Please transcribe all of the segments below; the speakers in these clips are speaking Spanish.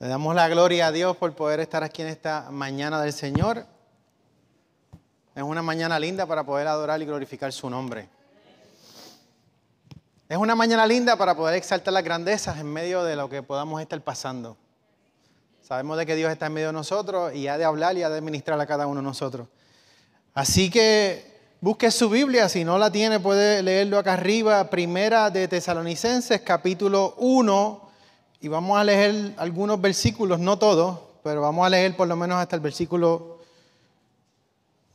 Le damos la gloria a Dios por poder estar aquí en esta mañana del Señor. Es una mañana linda para poder adorar y glorificar su nombre. Es una mañana linda para poder exaltar las grandezas en medio de lo que podamos estar pasando. Sabemos de que Dios está en medio de nosotros y ha de hablar y ha de ministrar a cada uno de nosotros. Así que busque su Biblia, si no la tiene puede leerlo acá arriba, Primera de Tesalonicenses, capítulo 1, y vamos a leer algunos versículos, no todos, pero vamos a leer por lo menos hasta el versículo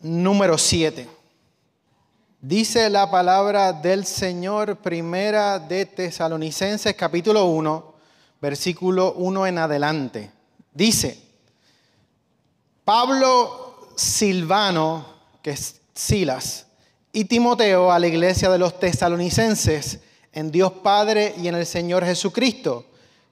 número 7. Dice la palabra del Señor, Primera de Tesalonicenses, capítulo 1, versículo 1 en adelante. Dice: Pablo, Silvano, que es Silas, y Timoteo a la iglesia de los tesalonicenses, en Dios Padre y en el Señor Jesucristo.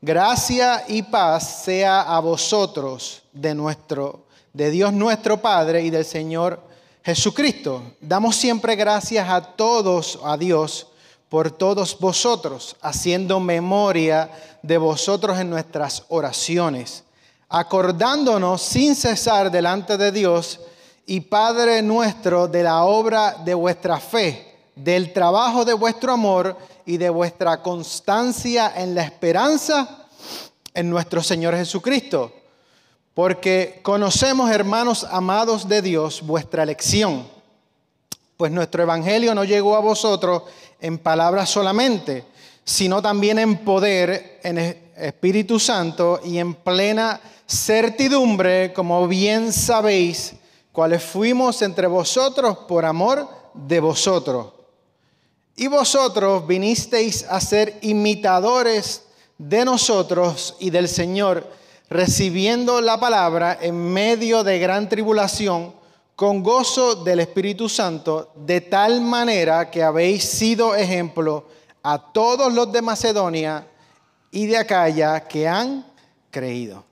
Gracia y paz sea a vosotros de Dios nuestro Padre y del Señor Jesucristo. Damos siempre gracias a todos, a Dios, por todos vosotros, haciendo memoria de vosotros en nuestras oraciones, acordándonos sin cesar delante de Dios y Padre nuestro de la obra de vuestra fe, del trabajo de vuestro amor y de vuestra constancia en la esperanza en nuestro Señor Jesucristo. Porque conocemos, hermanos amados de Dios, vuestra elección, pues nuestro evangelio no llegó a vosotros en palabras solamente, sino también en poder, en Espíritu Santo y en plena certidumbre, como bien sabéis, cuáles fuimos entre vosotros por amor de vosotros. Y vosotros vinisteis a ser imitadores de nosotros y del Señor, recibiendo la palabra en medio de gran tribulación, con gozo del Espíritu Santo, de tal manera que habéis sido ejemplo a todos los de Macedonia y de Acaya que han creído.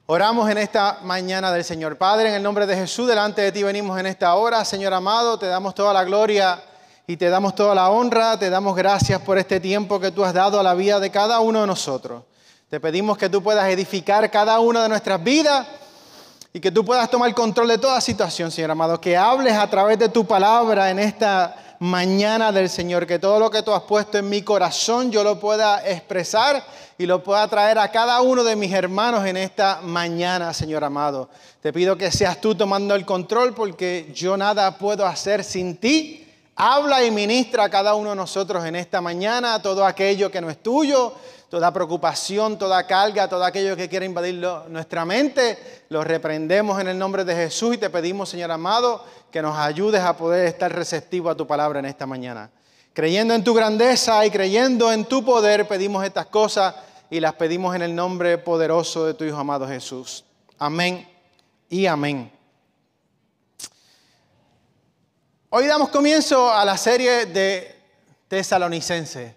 Oramos en esta mañana del Señor. Padre, en el nombre de Jesús, delante de ti venimos en esta hora. Señor amado, te damos toda la gloria y te damos toda la honra. Te damos gracias por este tiempo que tú has dado a la vida de cada uno de nosotros. Te pedimos que tú puedas edificar cada una de nuestras vidas y que tú puedas tomar control de toda situación, Señor amado. Que hables a través de tu palabra en esta mañana del Señor. Que todo lo que tú has puesto en mi corazón yo lo pueda expresar y lo pueda traer a cada uno de mis hermanos en esta mañana, Señor amado. Te pido que seas tú tomando el control porque yo nada puedo hacer sin ti. Habla y ministra a cada uno de nosotros en esta mañana todo aquello que no es tuyo, toda preocupación, toda carga, todo aquello que quiera invadir nuestra mente. Lo reprendemos en el nombre de Jesús y te pedimos, Señor amado, que nos ayudes a poder estar receptivos a tu palabra en esta mañana. Creyendo en tu grandeza y creyendo en tu poder, pedimos estas cosas y las pedimos en el nombre poderoso de tu Hijo amado Jesús. Amén y amén. Hoy damos comienzo a la serie de Tesalonicenses.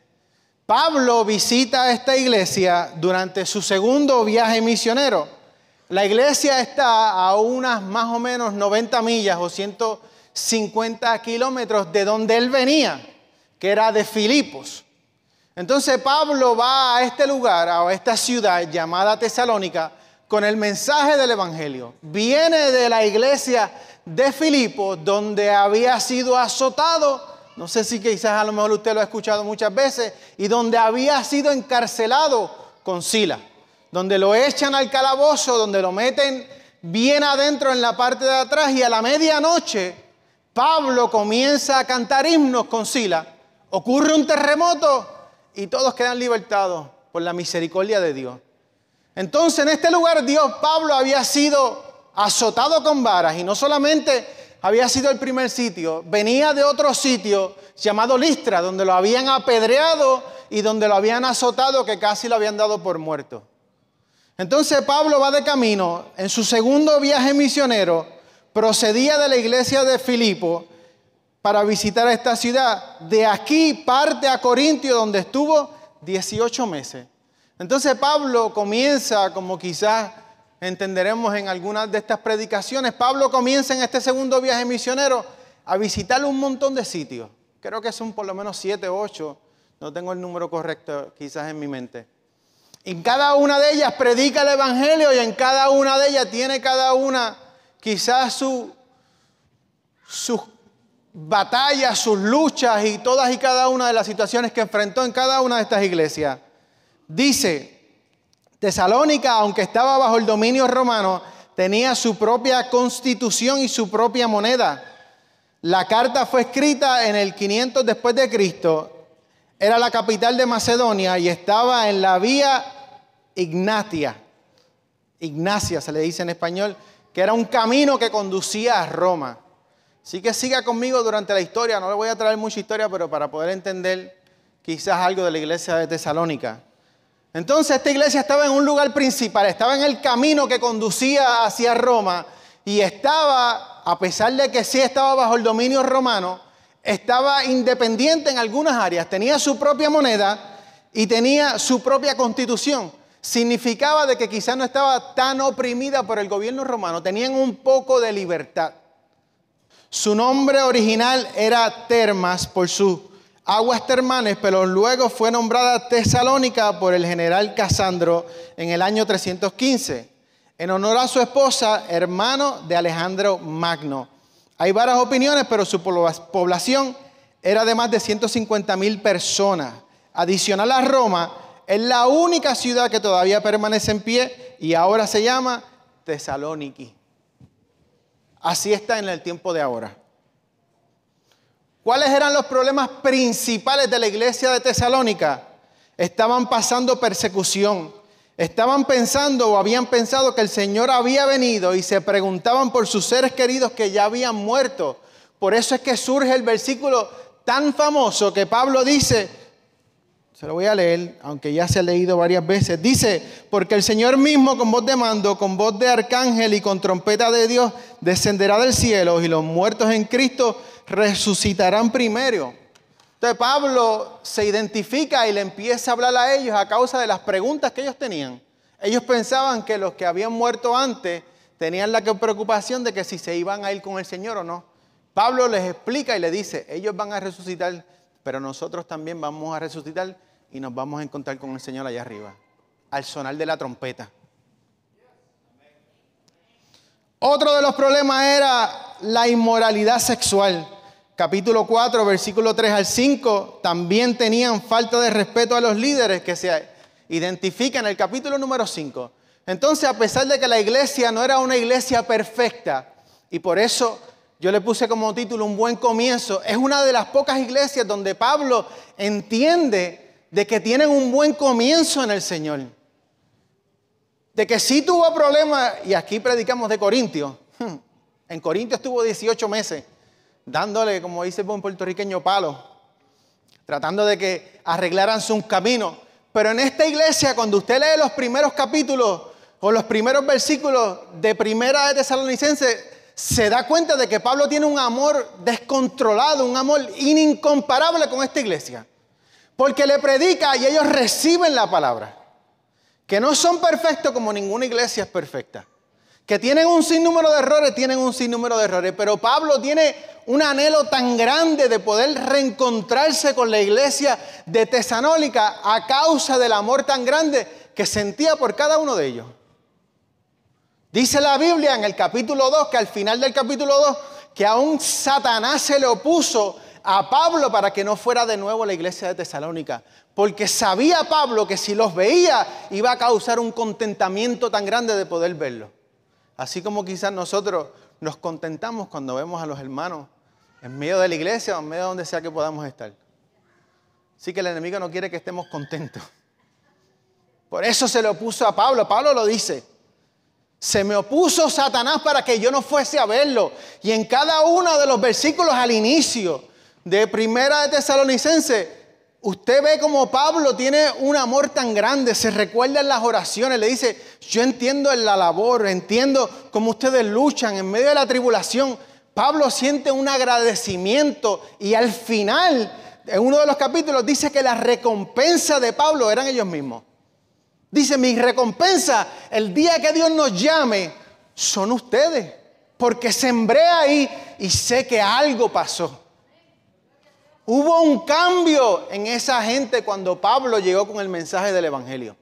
Pablo visita esta iglesia durante su segundo viaje misionero. La iglesia está a unas más o menos 90 millas o 150 kilómetros de donde él venía, que era de Filipos. Entonces Pablo va a este lugar, a esta ciudad llamada Tesalónica, con el mensaje del evangelio. Viene de la iglesia de Filipos, donde había sido azotado. No sé si quizás a lo mejor usted lo ha escuchado muchas veces, y donde había sido encarcelado con Silas, donde lo echan al calabozo, donde lo meten bien adentro en la parte de atrás, y a la medianoche Pablo comienza a cantar himnos con Silas. Ocurre un terremoto y todos quedan libertados por la misericordia de Dios. Entonces en este lugar Pablo había sido azotado con varas, y no solamente había sido el primer sitio, venía de otro sitio llamado Listra, donde lo habían apedreado y donde lo habían azotado, que casi lo habían dado por muerto. Entonces Pablo va de camino, en su segundo viaje misionero, procedía de la iglesia de Filipo para visitar esta ciudad. De aquí parte a Corintio, donde estuvo 18 meses. Entonces Pablo comienza, como quizás entenderemos en algunas de estas predicaciones, Pablo comienza en este segundo viaje misionero a visitar un montón de sitios. Creo que son por lo menos 7 o 8, no tengo el número correcto quizás en mi mente. En cada una de ellas predica el evangelio y en cada una de ellas tiene cada una quizás sus batallas, sus luchas y todas y cada una de las situaciones que enfrentó en cada una de estas iglesias. Dice, Tesalónica, aunque estaba bajo el dominio romano, tenía su propia constitución y su propia moneda. La carta fue escrita en el 500 después de Cristo. Era la capital de Macedonia y estaba en la vía Ignacia se le dice en español, que era un camino que conducía a Roma. Así que siga conmigo durante la historia, no le voy a traer mucha historia, pero para poder entender quizás algo de la iglesia de Tesalónica. Entonces esta iglesia estaba en un lugar principal, estaba en el camino que conducía hacia Roma y estaba, a pesar de que sí estaba bajo el dominio romano, estaba independiente en algunas áreas, tenía su propia moneda y tenía su propia constitución. Significaba de que quizás no estaba tan oprimida por el gobierno romano, tenían un poco de libertad. Su nombre original era Termas por sus aguas termales, pero luego fue nombrada Tesalónica por el general Casandro en el año 315, en honor a su esposa, hermano de Alejandro Magno. Hay varias opiniones, pero su población era de más de 150,000 personas. Adicional a Roma, es la única ciudad que todavía permanece en pie y ahora se llama Tesalóniki. Así está en el tiempo de ahora. ¿Cuáles eran los problemas principales de la iglesia de Tesalónica? Estaban pasando persecución. Estaban pensando o habían pensado que el Señor había venido y se preguntaban por sus seres queridos que ya habían muerto. Por eso es que surge el versículo tan famoso que Pablo dice, se lo voy a leer, aunque ya se ha leído varias veces. Dice, porque el Señor mismo con voz de mando, con voz de arcángel y con trompeta de Dios descenderá del cielo y los muertos en Cristo resucitarán primero. Entonces Pablo se identifica y le empieza a hablar a ellos a causa de las preguntas que ellos tenían. Ellos pensaban que los que habían muerto antes tenían la preocupación de que si se iban a ir con el Señor o no. Pablo les explica y les dice, ellos van a resucitar, pero nosotros también vamos a resucitar y nos vamos a encontrar con el Señor allá arriba, al sonar de la trompeta. Otro de los problemas era la inmoralidad sexual. Capítulo 4, versículo 3 al 5, también tenían falta de respeto a los líderes que se identifican en el capítulo número 5. Entonces, a pesar de que la iglesia no era una iglesia perfecta, y por eso yo le puse como título un buen comienzo, es una de las pocas iglesias donde Pablo entiende de que tienen un buen comienzo en el Señor. De que sí tuvo problemas, y aquí predicamos de Corintios. En Corintios estuvo 18 meses. Dándole, como dice el buen puertorriqueño, palo, tratando de que arreglaran sus caminos. Pero en esta iglesia, cuando usted lee los primeros capítulos o los primeros versículos de Primera de Tesalonicenses, se da cuenta de que Pablo tiene un amor descontrolado, un amor incomparable con esta iglesia. Porque le predica y ellos reciben la palabra. Que no son perfectos como ninguna iglesia es perfecta. Que tienen un sinnúmero de errores, pero Pablo tiene un anhelo tan grande de poder reencontrarse con la iglesia de Tesalónica a causa del amor tan grande que sentía por cada uno de ellos. Dice la Biblia en el capítulo 2, que al final del capítulo 2, que aún Satanás se le opuso a Pablo para que no fuera de nuevo a la iglesia de Tesalónica. Porque sabía Pablo que si los veía iba a causar un contentamiento tan grande de poder verlos. Así como quizás nosotros nos contentamos cuando vemos a los hermanos en medio de la iglesia o en medio de donde sea que podamos estar. Así que el enemigo no quiere que estemos contentos. Por eso se le opuso a Pablo. Pablo lo dice. Se me opuso Satanás para que yo no fuese a verlo. Y en cada uno de los versículos al inicio de Primera de Tesalonicenses, usted ve como Pablo tiene un amor tan grande, se recuerda en las oraciones, le dice, yo entiendo en la labor, entiendo cómo ustedes luchan en medio de la tribulación. Pablo siente un agradecimiento y al final, en uno de los capítulos, dice que la recompensa de Pablo eran ellos mismos. Dice, mi recompensa, el día que Dios nos llame, son ustedes, porque sembré ahí y sé que algo pasó. Hubo un cambio en esa gente cuando Pablo llegó con el mensaje del evangelio.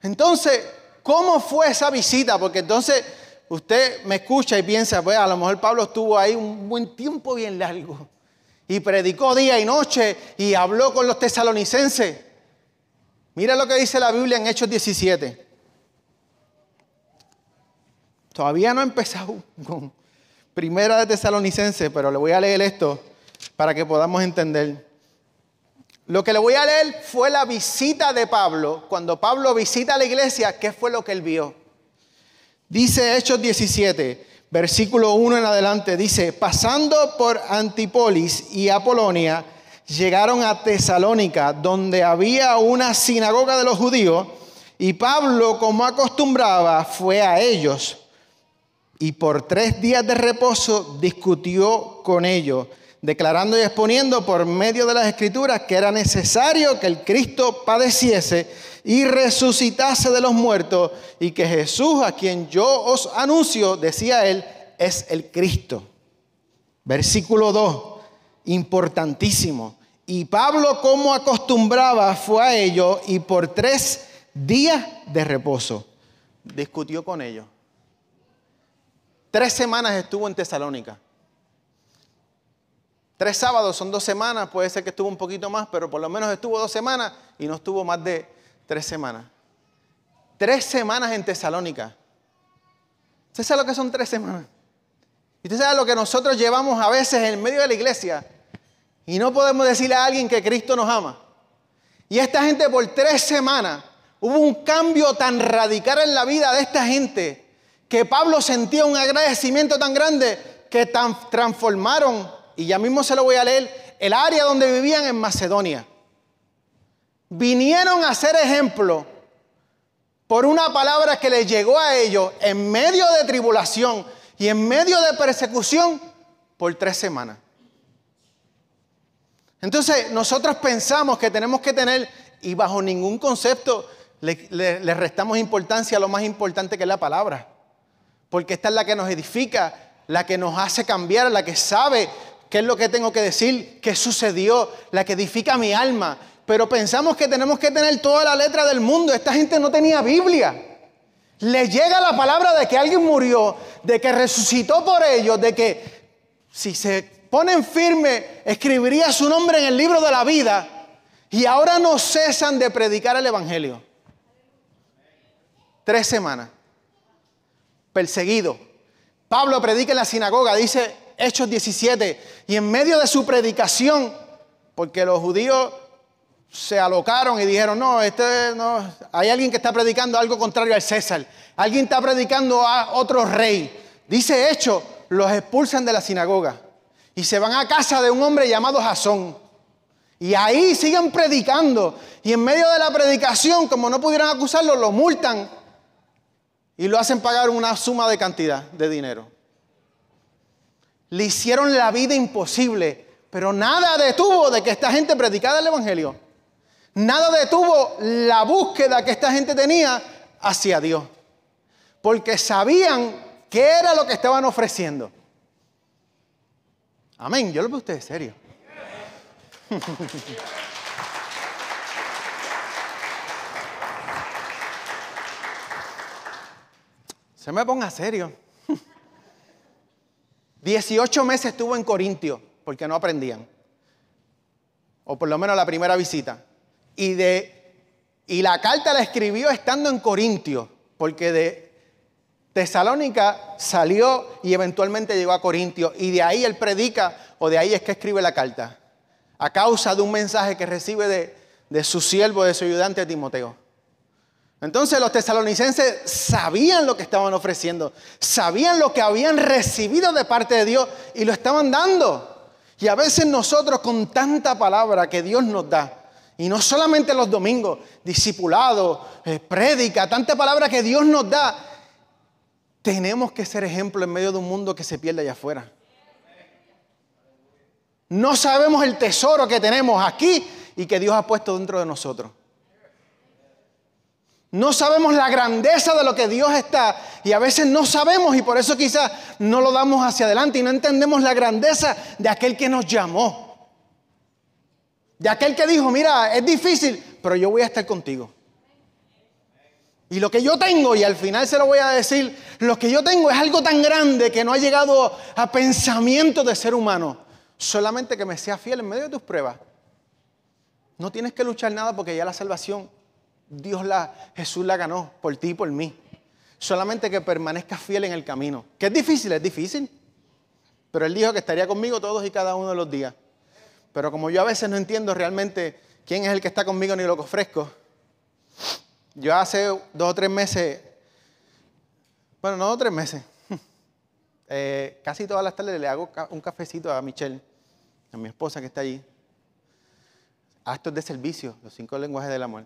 Entonces, ¿cómo fue esa visita? Porque entonces usted me escucha y piensa, pues a lo mejor Pablo estuvo ahí un buen tiempo bien largo y predicó día y noche y habló con los tesalonicenses. Mira lo que dice la Biblia en Hechos 17. Todavía no he empezado con Primera de Tesalonicenses, pero le voy a leer esto para que podamos entender. Lo que le voy a leer fue la visita de Pablo. Cuando Pablo visita la iglesia, ¿qué fue lo que él vio? Dice Hechos 17, versículo 1 en adelante, dice: pasando por Antípolis y Apolonia, llegaron a Tesalónica, donde había una sinagoga de los judíos, y Pablo, como acostumbraba, fue a ellos. Y por 3 días de reposo discutió con ellos, declarando y exponiendo por medio de las Escrituras que era necesario que el Cristo padeciese y resucitase de los muertos, y que Jesús, a quien yo os anuncio, decía él, es el Cristo. Versículo 2, importantísimo. Y Pablo, como acostumbraba, fue a ellos y por 3 días de reposo discutió con ellos. 3 semanas estuvo en Tesalónica. 3 sábados son 2 semanas, puede ser que estuvo un poquito más, pero por lo menos estuvo 2 semanas y no estuvo más de 3 semanas. 3 semanas en Tesalónica. ¿Usted sabe lo que son 3 semanas? ¿Y usted sabe lo que nosotros llevamos a veces en medio de la iglesia? Y no podemos decirle a alguien que Cristo nos ama. Y esta gente por 3 semanas hubo un cambio tan radical en la vida de esta gente que Pablo sentía un agradecimiento tan grande que transformaron, y ya mismo se lo voy a leer, el área donde vivían en Macedonia. Vinieron a ser ejemplo por una palabra que les llegó a ellos en medio de tribulación y en medio de persecución por 3 semanas. Entonces nosotros pensamos que tenemos que tener, y bajo ningún concepto le restamos importancia a lo más importante que es la palabra. Porque esta es la que nos edifica, la que nos hace cambiar, la que sabe qué es lo que tengo que decir, qué sucedió, la que edifica mi alma. Pero pensamos que tenemos que tener toda la letra del mundo. Esta gente no tenía Biblia. Le llega la palabra de que alguien murió, de que resucitó por ellos, de que si se ponen firmes, escribiría su nombre en el libro de la vida. Y ahora no cesan de predicar el evangelio. 3 semanas. Perseguido. Pablo predica en la sinagoga, dice Hechos 17, y en medio de su predicación, porque los judíos se alocaron y dijeron, no, hay alguien que está predicando algo contrario al César, alguien está predicando a otro rey. Dice Hechos, los expulsan de la sinagoga y se van a casa de un hombre llamado Jasón. Y ahí siguen predicando, y en medio de la predicación, como no pudieron acusarlo, lo multan y lo hacen pagar una suma de cantidad de dinero. Le hicieron la vida imposible, pero nada detuvo de que esta gente predicara el evangelio. Nada detuvo la búsqueda que esta gente tenía hacia Dios. Porque sabían qué era lo que estaban ofreciendo. Amén. Yo lo veo a ustedes serio. Se me ponga serio. 18 meses estuvo en Corintio porque no aprendían. O por lo menos la primera visita. Y la carta la escribió estando en Corintio, porque de Tesalónica salió y eventualmente llegó a Corintio. Y de ahí él predica, o de ahí es que escribe la carta. A causa de un mensaje que recibe de su siervo, de su ayudante Timoteo. Entonces los tesalonicenses sabían lo que estaban ofreciendo, sabían lo que habían recibido de parte de Dios y lo estaban dando. Y a veces nosotros con tanta palabra que Dios nos da, y no solamente los domingos, discipulado, prédica, tanta palabra que Dios nos da, tenemos que ser ejemplo en medio de un mundo que se pierde allá afuera. No sabemos el tesoro que tenemos aquí y que Dios ha puesto dentro de nosotros. No sabemos la grandeza de lo que Dios está, y a veces no sabemos, y por eso quizás no lo damos hacia adelante y no entendemos la grandeza de aquel que nos llamó. De aquel que dijo, mira, es difícil, pero yo voy a estar contigo. Y lo que yo tengo, y al final se lo voy a decir, lo que yo tengo es algo tan grande que no ha llegado a pensamiento de ser humano. Solamente que me seas fiel en medio de tus pruebas. No tienes que luchar nada porque ya la salvación, Jesús la ganó por ti y por mí. Solamente que permanezcas fiel en el camino. ¿Que es difícil? Es difícil. Pero Él dijo que estaría conmigo todos y cada uno de los días. Pero como yo a veces no entiendo realmente quién es el que está conmigo ni lo que ofrezco. Yo hace 2 o 3 meses, bueno, no 3 meses, casi todas las tardes le hago un cafecito a Michelle, a mi esposa que está allí. Actos de servicio, los 5 lenguajes del amor.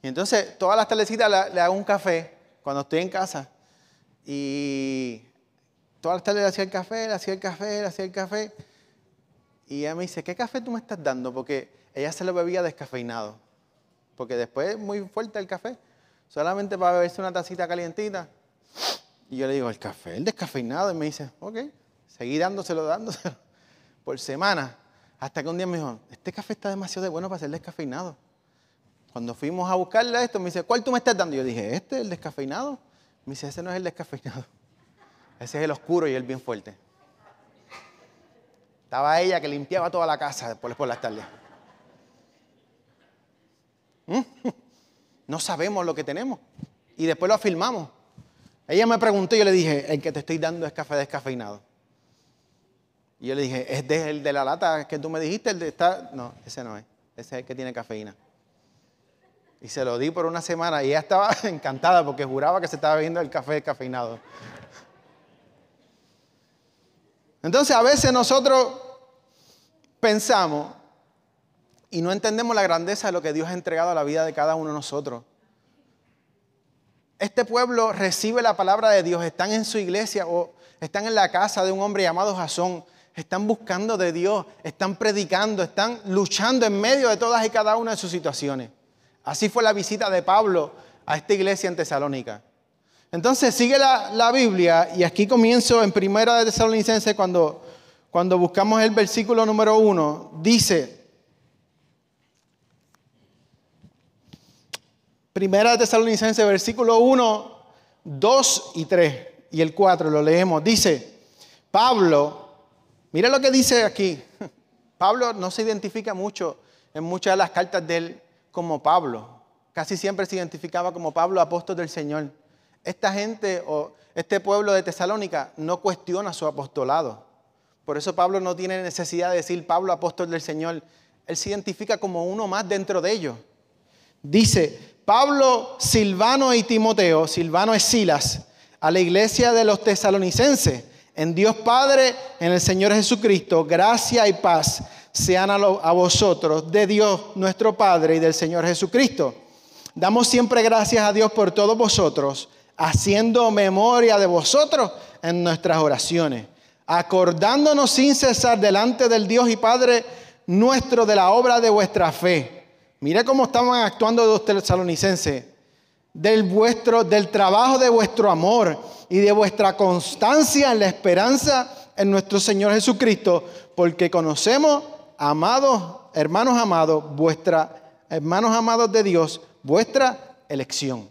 Y entonces, todas las tardecitas le hago un café cuando estoy en casa. Y todas las tardes le hacía el café, le hacía el café, le hacía el café. Y ella me dice, ¿qué café tú me estás dando? Porque ella se lo bebía descafeinado. Porque después es muy fuerte el café. Solamente para beberse una tacita calientita. Y yo le digo, ¿el café? ¿El descafeinado? Y me dice, ok. Seguí dándoselo por semana. Hasta que un día me dijo, este café está demasiado bueno para ser descafeinado. Cuando fuimos a buscarle esto, me dice, ¿cuál tú me estás dando? Y yo dije, el descafeinado. Me dice, ese no es el descafeinado. Ese es el oscuro y el bien fuerte. Estaba ella que limpiaba toda la casa después por las tardes. No sabemos lo que tenemos. Y después lo afirmamos. Ella me preguntó y yo le dije, el que te estoy dando es café descafeinado. Y yo le dije, ¿es el de la lata que tú me dijiste? No, ese no es. Ese es el que tiene cafeína. Y se lo di por una semana y ella estaba encantada porque juraba que se estaba bebiendo el café descafeinado. Entonces a veces nosotros pensamos y no entendemos la grandeza de lo que Dios ha entregado a la vida de cada uno de nosotros. Este pueblo recibe la palabra de Dios, están en su iglesia o están en la casa de un hombre llamado Jasón, están buscando de Dios, están predicando, están luchando en medio de todas y cada una de sus situaciones. Así fue la visita de Pablo a esta iglesia en Tesalónica. Entonces sigue la Biblia y aquí comienzo en Primera de Tesalonicenses cuando buscamos el versículo número 1, dice, Primera de Tesalonicenses, versículo 1, 2 y 3 y el 4 lo leemos. Dice, Pablo, mira lo que dice aquí. Pablo no se identifica mucho en muchas de las cartas de él como Pablo. Casi siempre se identificaba como Pablo, apóstol del Señor. Esta gente o este pueblo de Tesalónica no cuestiona su apostolado. Por eso Pablo no tiene necesidad de decir Pablo, apóstol del Señor. Él se identifica como uno más dentro de ellos. Dice, Pablo, Silvano y Timoteo, Silvano es Silas, a la iglesia de los tesalonicenses, en Dios Padre, en el Señor Jesucristo, gracia y paz sean a vosotros, de Dios nuestro Padre y del Señor Jesucristo. Damos siempre gracias a Dios por todos vosotros, haciendo memoria de vosotros en nuestras oraciones, acordándonos sin cesar delante del Dios y Padre nuestro de la obra de vuestra fe. Mira cómo estaban actuando los tesalonicenses, del trabajo de vuestro amor y de vuestra constancia en la esperanza en nuestro Señor Jesucristo, porque conocemos, hermanos amados de Dios, vuestra elección.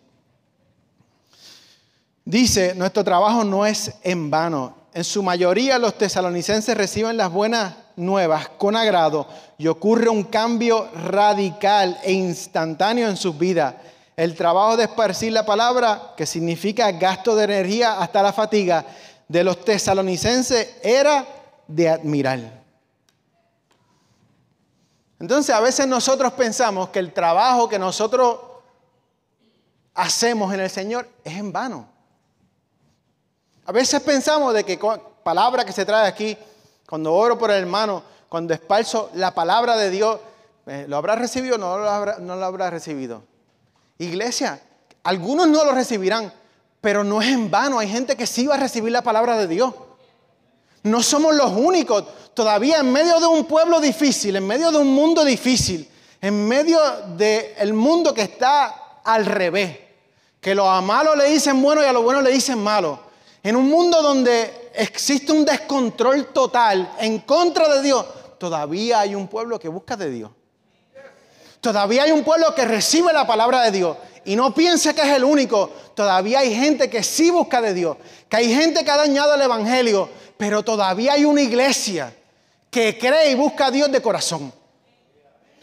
Dice, nuestro trabajo no es en vano. En su mayoría los tesalonicenses reciben las buenas nuevas con agrado y ocurre un cambio radical e instantáneo en sus vidas. El trabajo de esparcir la palabra, que significa gasto de energía hasta la fatiga, de los tesalonicenses era de admirar. Entonces a veces nosotros pensamos que el trabajo que nosotros hacemos en el Señor es en vano. A veces pensamos de que palabra que se trae aquí, cuando oro por el hermano, cuando esparzo la palabra de Dios, ¿lo habrá recibido o no lo habrá recibido? Iglesia, algunos no lo recibirán, pero no es en vano. Hay gente que sí va a recibir la palabra de Dios. No somos los únicos. Todavía en medio de un pueblo difícil, en medio de un mundo difícil, en medio del mundo que está al revés, que a lo malo le dicen bueno y a lo bueno le dicen malo. En un mundo donde existe un descontrol total en contra de Dios, todavía hay un pueblo que busca de Dios. Todavía hay un pueblo que recibe la palabra de Dios Y no piense que es el único. Todavía hay gente que sí busca de Dios. Que hay gente que ha dañado el evangelio. Pero todavía hay una iglesia que cree y busca a Dios de corazón.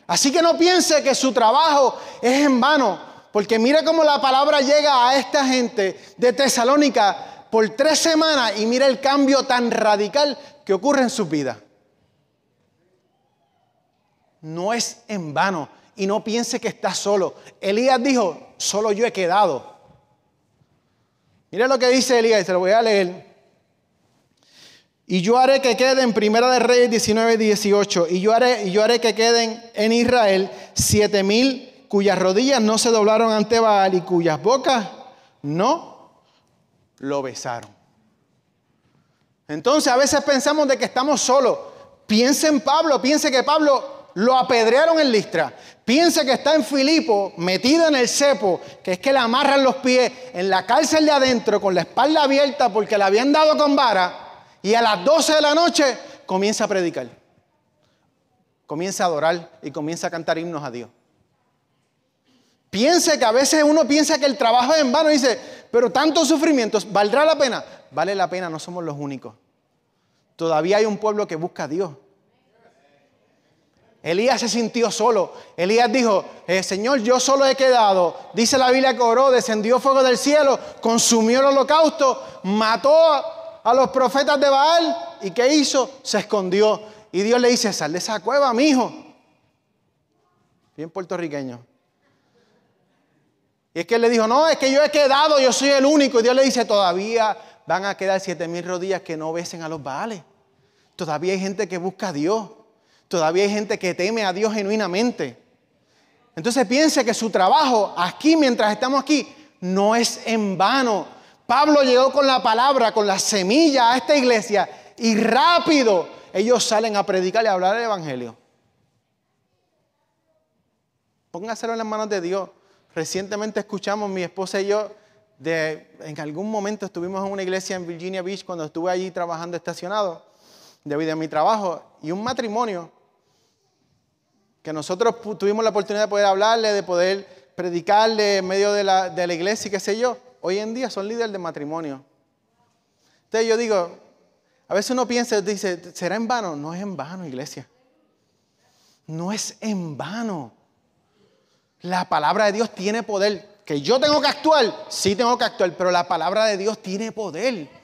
Así que no piense que su trabajo es en vano. Porque mira cómo la palabra llega a esta gente de Tesalónica por 3 semanas. Y mira el cambio tan radical que ocurre en sus vidas. No es en vano. Y no piense que está solo. Elías dijo, solo yo he quedado. Mira lo que dice Elías, y se lo voy a leer. Y yo haré que queden, Primera de Reyes 19:18, y yo haré que queden en Israel 7,000 cuyas rodillas no se doblaron ante Baal y cuyas bocas no lo besaron. Entonces a veces pensamos de que estamos solos. Piense en Pablo, piense que Pablo lo apedrearon en Listra. Piense que está en Filipo, metido en el cepo, que es que le amarran los pies en la cárcel de adentro con la espalda abierta porque le habían dado con vara. Y a las 12 de la noche comienza a predicar. Comienza a adorar y comienza a cantar himnos a Dios. Piense que a veces uno piensa que el trabajo es en vano y dice, pero tantos sufrimientos, ¿valdrá la pena? Vale la pena, no somos los únicos. Todavía hay un pueblo que busca a Dios. Elías se sintió solo. Elías dijo, Señor, yo solo he quedado. Dice la Biblia que oró, descendió fuego del cielo, consumió el holocausto, mató a los profetas de Baal. ¿Y qué hizo? Se escondió. Y Dios le dice, sal de esa cueva, mijo. Bien puertorriqueño. Y es que él le dijo, no, es que yo he quedado, yo soy el único. Y Dios le dice, todavía van a quedar 7,000 rodillas que no besen a los Baales. Todavía hay gente que busca a Dios. Todavía hay gente que teme a Dios genuinamente. Entonces piense que su trabajo aquí, mientras estamos aquí, no es en vano. Pablo llegó con la palabra, con la semilla a esta iglesia y rápido ellos salen a predicar y a hablar el evangelio. Póngaselo en las manos de Dios. Recientemente escuchamos, mi esposa y yo, en algún momento estuvimos en una iglesia en Virginia Beach cuando estuve allí trabajando estacionado, debido a mi trabajo, y un matrimonio que nosotros tuvimos la oportunidad de poder hablarle, de poder predicarle en medio de la iglesia y qué sé yo. Hoy en día son líderes de matrimonio. Entonces yo digo, a veces uno piensa, dice, ¿será en vano? No es en vano, iglesia. No es en vano. La palabra de Dios tiene poder. Que yo tengo que actuar, sí tengo que actuar, pero la palabra de Dios tiene poder.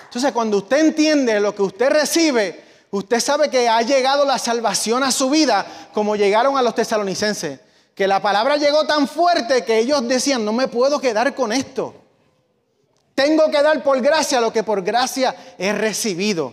Entonces, cuando usted entiende lo que usted recibe, usted sabe que ha llegado la salvación a su vida como llegaron a los tesalonicenses. Que la palabra llegó tan fuerte que ellos decían, no me puedo quedar con esto. Tengo que dar por gracia lo que por gracia he recibido.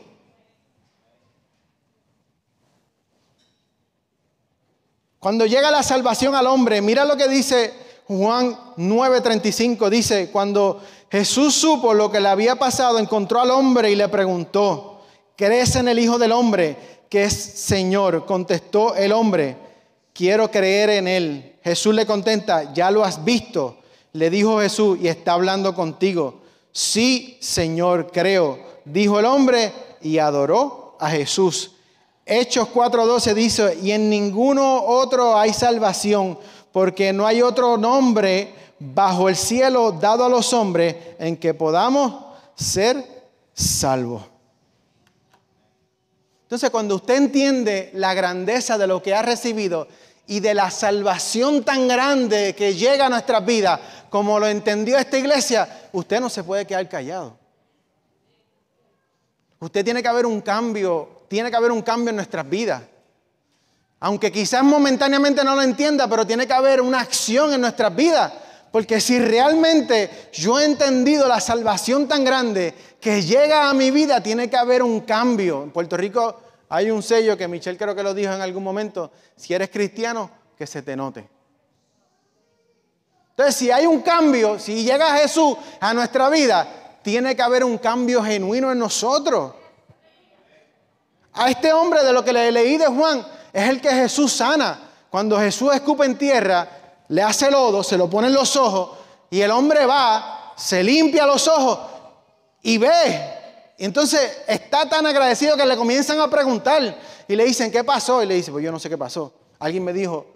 Cuando llega la salvación al hombre, mira lo que dice Juan 9:35. Dice, cuando Jesús supo lo que le había pasado, encontró al hombre y le preguntó, ¿crees en el Hijo del Hombre que es Señor? Contestó el hombre, quiero creer en él. Jesús le contesta, ya lo has visto. Le dijo Jesús, y está hablando contigo. Sí, Señor, creo, dijo el hombre y adoró a Jesús. Hechos 4:12 dice, y en ninguno otro hay salvación, porque no hay otro nombre bajo el cielo dado a los hombres en que podamos ser salvos. Entonces, cuando usted entiende la grandeza de lo que ha recibido y de la salvación tan grande que llega a nuestras vidas, como lo entendió esta iglesia, usted no se puede quedar callado. Usted tiene que haber un cambio en nuestras vidas. Aunque quizás momentáneamente no lo entienda, pero tiene que haber una acción en nuestras vidas. Porque si realmente yo he entendido la salvación tan grande que llega a mi vida, tiene que haber un cambio. En Puerto Rico hay un sello que Michelle creo que lo dijo en algún momento. Si eres cristiano, que se te note. Entonces, si hay un cambio, si llega Jesús a nuestra vida, tiene que haber un cambio genuino en nosotros. A este hombre de lo que le leí de Juan, es el que Jesús sana. Cuando Jesús escupe en tierra, le hace lodo, se lo pone en los ojos y el hombre va, se limpia los ojos y ve. Y entonces está tan agradecido que le comienzan a preguntar y le dicen, ¿qué pasó? Y le dice, pues yo no sé qué pasó. Alguien me dijo,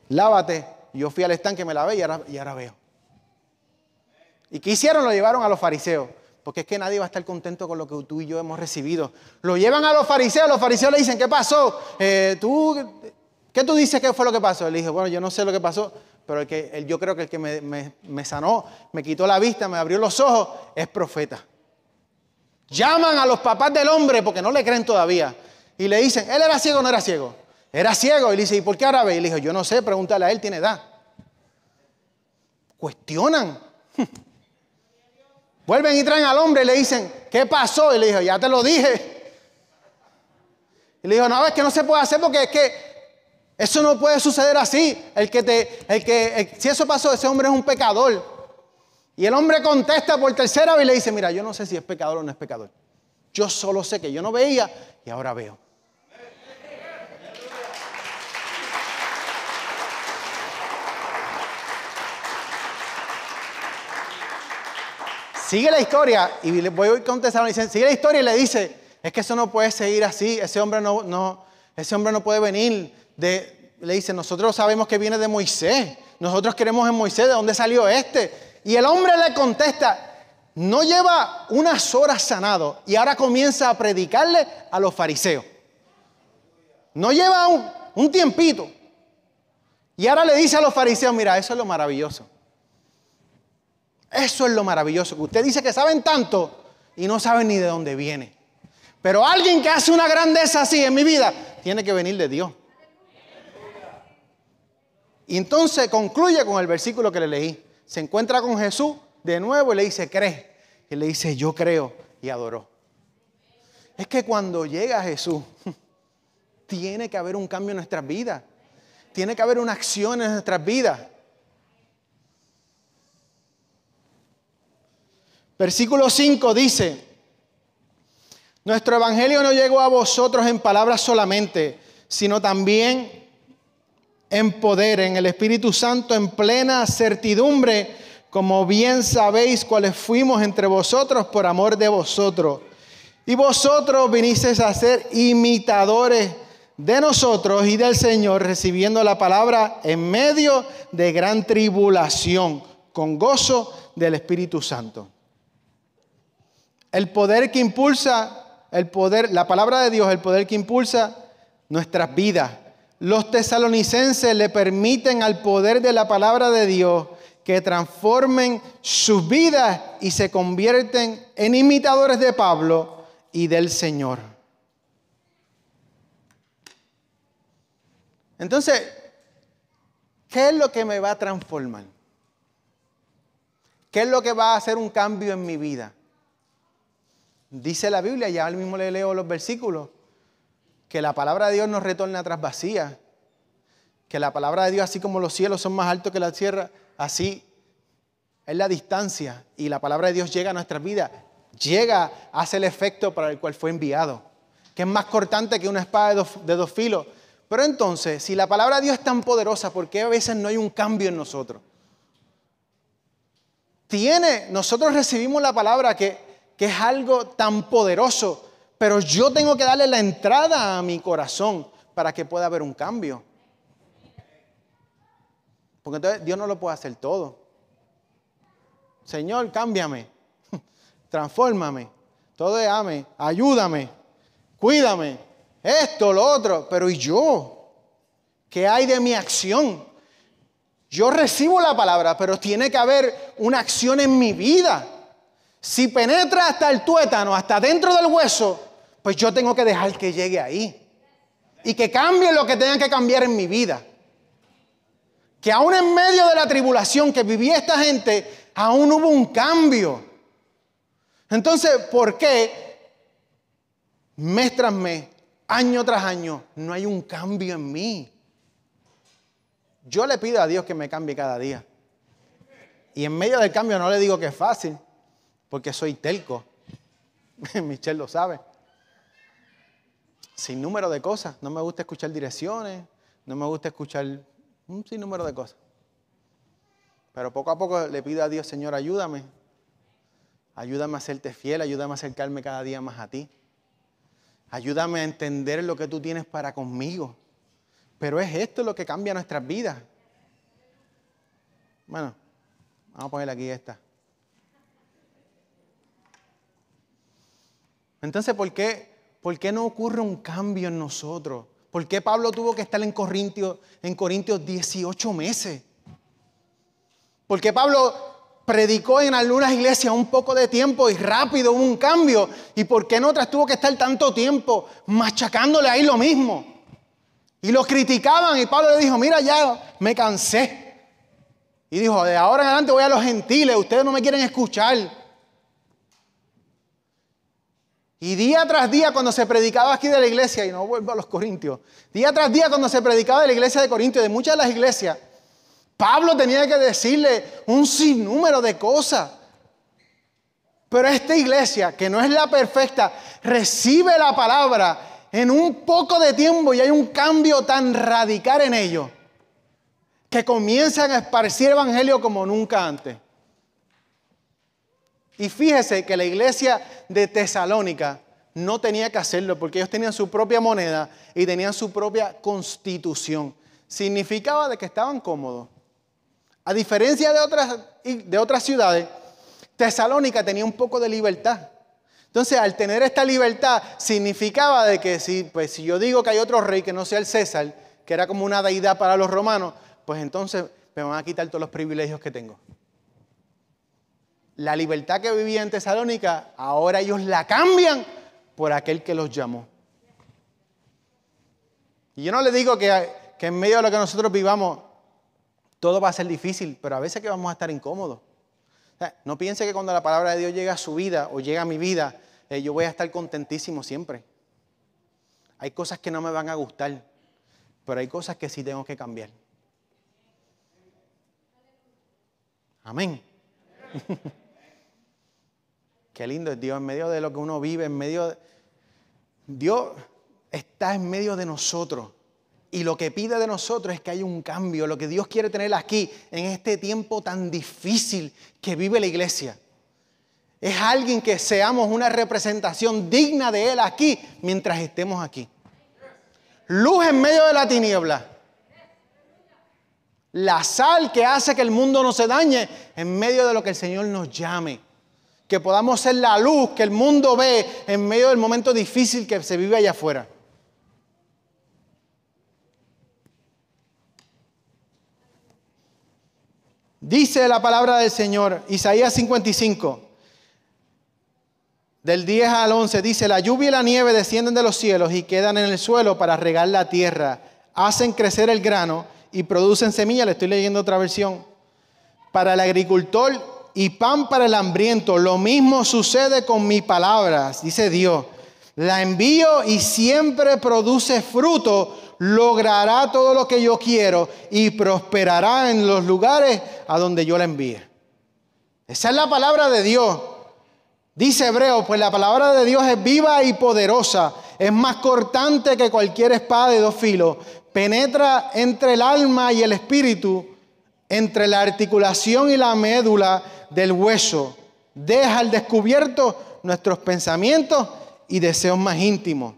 lávate. Yo fui al estanque, me lavé y ahora veo. ¿Y qué hicieron? Lo llevaron a los fariseos. Porque es que nadie va a estar contento con lo que tú y yo hemos recibido. Lo llevan a los fariseos le dicen, ¿qué pasó? ¿Qué tú dices que fue lo que pasó? Él dijo, bueno, yo no sé lo que pasó, pero yo creo que el que me sanó, me quitó la vista, me abrió los ojos, es profeta. Llaman a los papás del hombre porque no le creen todavía. Y le dicen, ¿él era ciego o no era ciego? Era ciego. Y le dice, ¿y por qué ahora ve? Y le dijo, yo no sé, pregúntale a él, tiene edad. Cuestionan. Vuelven y traen al hombre y le dicen, ¿qué pasó? Y le dijo, ya te lo dije. Y le dijo, no, es que no se puede hacer porque es que eso no puede suceder así. Si eso pasó, ese hombre es un pecador. Y el hombre contesta por tercera vez y le dice, mira, yo no sé si es pecador o no es pecador. Yo solo sé que yo no veía y ahora veo. Sigue la historia y le voy a contestar. Sigue la historia y le dice, es que eso no puede seguir así. Ese hombre no puede venir. Le dice, nosotros sabemos que viene de Moisés. Nosotros queremos en Moisés. ¿De dónde salió este? Y el hombre le contesta, no lleva unas horas sanado y ahora comienza a predicarle a los fariseos. No lleva un tiempito. Y ahora le dice a los fariseos, mira, eso es lo maravilloso. Eso es lo maravilloso, que usted dice que saben tanto y no saben ni de dónde viene. Pero alguien que hace una grandeza así en mi vida, tiene que venir de Dios. Y entonces concluye con el versículo que le leí. Se encuentra con Jesús de nuevo y le dice, ¿crees? Y le dice, yo creo, y adoró. Es que cuando llega Jesús, tiene que haber un cambio en nuestras vidas. Tiene que haber una acción en nuestras vidas. Versículo 5 dice, nuestro evangelio no llegó a vosotros en palabras solamente, sino también en poder, en el Espíritu Santo, en plena certidumbre, como bien sabéis cuáles fuimos entre vosotros por amor de vosotros. Y vosotros vinisteis a ser imitadores de nosotros y del Señor, recibiendo la palabra en medio de gran tribulación, con gozo del Espíritu Santo. El poder que impulsa, la palabra de Dios, el poder que impulsa nuestras vidas. Los tesalonicenses le permiten al poder de la palabra de Dios que transformen sus vidas y se convierten en imitadores de Pablo y del Señor. Entonces, ¿qué es lo que me va a transformar? ¿Qué es lo que va a hacer un cambio en mi vida? Dice la Biblia, ya mismo le leo los versículos, que la palabra de Dios no retorna atrás vacía, que la palabra de Dios, así como los cielos son más altos que la tierra, así es la distancia, y la palabra de Dios llega a nuestras vidas, hace el efecto para el cual fue enviado, que es más cortante que una espada de dos filos. Pero entonces, si la palabra de Dios es tan poderosa, ¿por qué a veces no hay un cambio en nosotros? Nosotros recibimos la palabra que es algo tan poderoso, pero yo tengo que darle la entrada a mi corazón para que pueda haber un cambio. Porque entonces Dios no lo puede hacer todo. Señor, cámbiame, transfórmame, todo déjame, ayúdame, cuídame, esto, lo otro. Pero ¿y yo? ¿Qué hay de mi acción? Yo recibo la palabra, pero tiene que haber una acción en mi vida. Si penetra hasta el tuétano, hasta dentro del hueso, pues yo tengo que dejar que llegue ahí. Y que cambie lo que tenga que cambiar en mi vida. Que aún en medio de la tribulación que vivía esta gente, aún hubo un cambio. Entonces, ¿por qué mes tras mes, año tras año, no hay un cambio en mí? Yo le pido a Dios que me cambie cada día. Y en medio del cambio no le digo que es fácil, porque soy terco. Michelle lo sabe. Sin número de cosas. No me gusta escuchar direcciones, no me gusta escuchar un sinnúmero de cosas. Pero poco a poco le pido a Dios, Señor, ayúdame Ayúdame a serte fiel, ayúdame a acercarme cada día más a ti. Ayúdame a entender lo que tú tienes para conmigo. Pero es esto lo que cambia nuestras vidas. Bueno, vamos a poner aquí esta. Entonces, ¿por qué no ocurre un cambio en nosotros? ¿Por qué Pablo tuvo que estar en Corintios 18 meses? ¿Por qué Pablo predicó en algunas iglesias un poco de tiempo y rápido hubo un cambio? ¿Y por qué en otras tuvo que estar tanto tiempo machacándole ahí lo mismo? Y los criticaban y Pablo le dijo, mira, ya me cansé. Y dijo, de ahora en adelante voy a los gentiles, ustedes no me quieren escuchar. Y día tras día cuando se predicaba aquí de la iglesia, y no vuelvo a los Corintios, día tras día cuando se predicaba de la iglesia de Corintios, de muchas de las iglesias, Pablo tenía que decirle un sinnúmero de cosas. Pero esta iglesia, que no es la perfecta, recibe la palabra en un poco de tiempo y hay un cambio tan radical en ellos que comienzan a esparcir el evangelio como nunca antes. Y fíjese que la iglesia de Tesalónica no tenía que hacerlo porque ellos tenían su propia moneda y tenían su propia constitución. Significaba de que estaban cómodos. A diferencia de otras ciudades, Tesalónica tenía un poco de libertad. Entonces, al tener esta libertad, significaba de que si yo digo que hay otro rey que no sea el César, que era como una deidad para los romanos, pues entonces me van a quitar todos los privilegios que tengo. La libertad que vivía en Tesalónica, ahora ellos la cambian por aquel que los llamó. Y yo no le digo que en medio de lo que nosotros vivamos, todo va a ser difícil, pero a veces que vamos a estar incómodos. O sea, no piense que cuando la palabra de Dios llega a su vida o llega a mi vida, yo voy a estar contentísimo siempre. Hay cosas que no me van a gustar, pero hay cosas que sí tengo que cambiar. Amén. Qué lindo es Dios en medio de lo que uno vive, Dios está en medio de nosotros. Y lo que pide de nosotros es que haya un cambio. Lo que Dios quiere tener aquí, en este tiempo tan difícil que vive la iglesia, es alguien que seamos una representación digna de Él aquí, mientras estemos aquí. Luz en medio de la tiniebla. La sal que hace que el mundo no se dañe en medio de lo que el Señor nos llame. Que podamos ser la luz que el mundo ve en medio del momento difícil que se vive allá afuera. Dice la palabra del Señor, Isaías 55, del 10 al 11, dice, la lluvia y la nieve descienden de los cielos y quedan en el suelo para regar la tierra. Hacen crecer el grano y producen semilla. Le estoy leyendo otra versión. Para el agricultor y pan para el hambriento. Lo mismo sucede con mis palabras, dice Dios. La envío y siempre produce fruto. Logrará todo lo que yo quiero y prosperará en los lugares a donde yo la envíe. Esa es la palabra de Dios. Dice Hebreo, pues la palabra de Dios es viva y poderosa, es más cortante que cualquier espada de dos filos, penetra entre el alma y el espíritu, entre la articulación y la médula del hueso, deja al descubierto nuestros pensamientos y deseos más íntimos.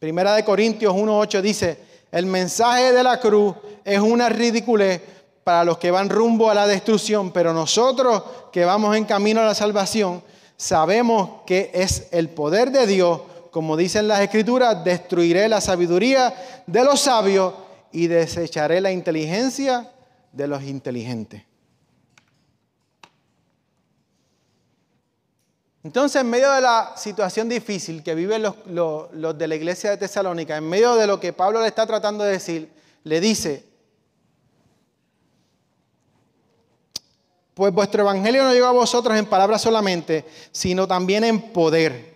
Primera de Corintios 1:8 dice, el mensaje de la cruz es una ridiculez para los que van rumbo a la destrucción, pero nosotros que vamos en camino a la salvación, sabemos que es el poder de Dios, como dicen las Escrituras, destruiré la sabiduría de los sabios y desecharé la inteligencia de los inteligentes. Entonces, en medio de la situación difícil que viven los de la iglesia de Tesalónica, en medio de lo que Pablo le está tratando de decir, le dice, pues vuestro evangelio no llegó a vosotros en palabras solamente, sino también en poder.